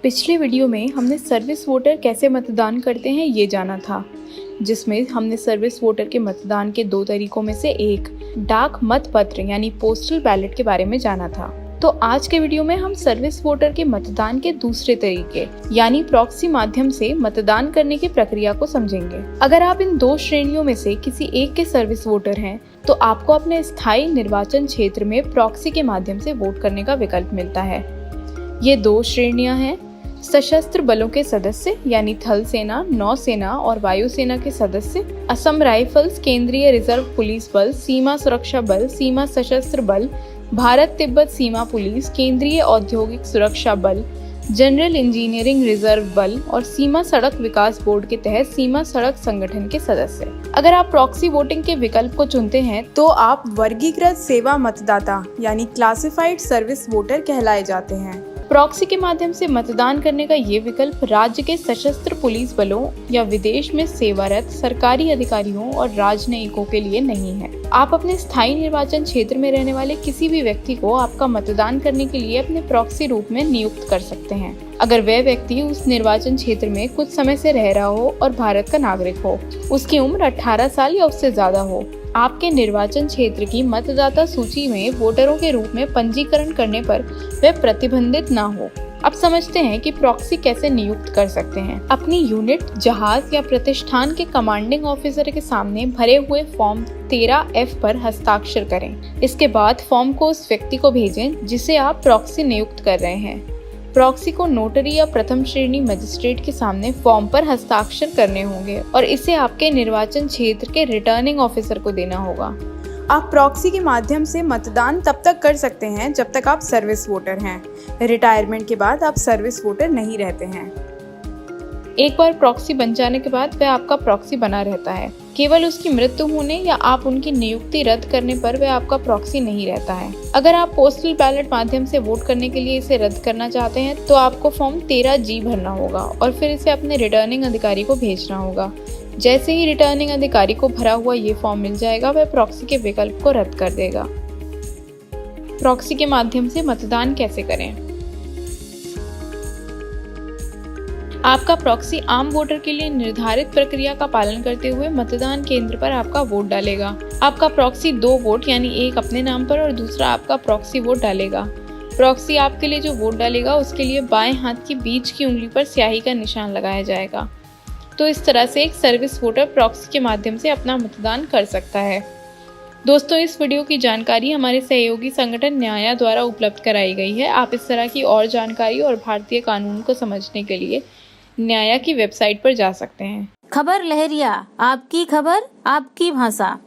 पिछले वीडियो में हमने सर्विस वोटर कैसे मतदान करते हैं ये जाना था, जिसमें हमने सर्विस वोटर के मतदान के 2 तरीकों में से एक डाक मत पत्र यानी पोस्टल बैलेट के बारे में जाना था। तो आज के वीडियो में हम सर्विस वोटर के मतदान के दूसरे तरीके यानी प्रॉक्सी माध्यम से मतदान करने की प्रक्रिया को समझेंगे। अगर आप इन 2 श्रेणियों में से किसी एक के सर्विस वोटर हैं, तो आपको अपने स्थायी निर्वाचन क्षेत्र में प्रॉक्सी के माध्यम से वोट करने का विकल्प मिलता है। ये 2 श्रेणियां हैं: सशस्त्र बलों के सदस्य यानी थल सेना, नौसेना और वायुसेना के सदस्य, असम राइफल्स, केंद्रीय रिजर्व पुलिस बल, सीमा सुरक्षा बल, सीमा सशस्त्र बल, भारत तिब्बत सीमा पुलिस, केंद्रीय औद्योगिक सुरक्षा बल, जनरल इंजीनियरिंग रिजर्व बल और सीमा सड़क विकास बोर्ड के तहत सीमा सड़क संगठन के सदस्य। अगर आप प्रॉक्सी वोटिंग के विकल्प को चुनते हैं तो आप वर्गीकृत सेवा मतदाता यानी क्लासिफाइड सर्विस वोटर कहलाए जाते हैं। प्रॉक्सी के माध्यम से मतदान करने का ये विकल्प राज्य के सशस्त्र पुलिस बलों या विदेश में सेवारत सरकारी अधिकारियों और राजनयिकों के लिए नहीं है। आप अपने स्थायी निर्वाचन क्षेत्र में रहने वाले किसी भी व्यक्ति को आपका मतदान करने के लिए अपने प्रॉक्सी रूप में नियुक्त कर सकते हैं, अगर वह व्यक्ति उस निर्वाचन क्षेत्र में कुछ समय से रह रहा हो और भारत का नागरिक हो, उसकी उम्र 18 साल या उससे ज्यादा हो, आपके निर्वाचन क्षेत्र की मतदाता सूची में वोटरों के रूप में पंजीकरण करने पर वह प्रतिबंधित ना हो। अब समझते हैं कि प्रॉक्सी कैसे नियुक्त कर सकते हैं। अपनी यूनिट, जहाज या प्रतिष्ठान के कमांडिंग ऑफिसर के सामने भरे हुए फॉर्म 13F पर हस्ताक्षर करें। इसके बाद फॉर्म को उस व्यक्ति को भेजें जिसे आप प्रॉक्सी नियुक्त कर रहे हैं। प्रॉक्सी को नोटरी या प्रथम श्रेणी मजिस्ट्रेट के सामने फॉर्म पर हस्ताक्षर करने होंगे और इसे आपके निर्वाचन क्षेत्र के रिटर्निंग ऑफिसर को देना होगा। आप प्रॉक्सी के माध्यम से मतदान तब तक कर सकते हैं जब तक आप सर्विस वोटर हैं। रिटायरमेंट के बाद आप सर्विस वोटर नहीं रहते हैं। एक बार प्रॉक्सी बन जाने के बाद वह आपका प्रॉक्सी बना रहता है। केवल उसकी मृत्यु होने या आप उनकी नियुक्ति रद्द करने पर वह आपका प्रॉक्सी नहीं रहता है। अगर आप पोस्टल बैलेट माध्यम से वोट करने के लिए इसे रद्द करना चाहते हैं तो आपको फॉर्म 13G भरना होगा और फिर इसे अपने रिटर्निंग अधिकारी को भेजना होगा। जैसे ही रिटर्निंग अधिकारी को भरा हुआ ये फॉर्म मिल जाएगा, वह प्रॉक्सी के विकल्प को रद्द कर देगा। प्रॉक्सी के माध्यम से मतदान कैसे करें? आपका प्रॉक्सी आम वोटर के लिए निर्धारित प्रक्रिया का पालन करते हुए मतदान केंद्र पर आपका वोट डालेगा। आपका प्रॉक्सी 2 वोट यानी एक अपने नाम पर और दूसरा आपका प्रॉक्सी वोट डालेगा। प्रॉक्सी आपके लिए जो वोट डालेगा उसके लिए बाएं हाथ की बीच की उंगली पर स्याही का निशान लगाया जाएगा। तो इस तरह से एक सर्विस वोटर प्रॉक्सी के माध्यम से अपना मतदान कर सकता है। दोस्तों, इस वीडियो की जानकारी हमारे सहयोगी संगठन न्याया द्वारा उपलब्ध कराई गई है। आप इस तरह की और जानकारी और भारतीय कानून को समझने के लिए न्याया की वेबसाइट पर जा सकते हैं। खबर लहरिया, आपकी खबर आपकी भाषा।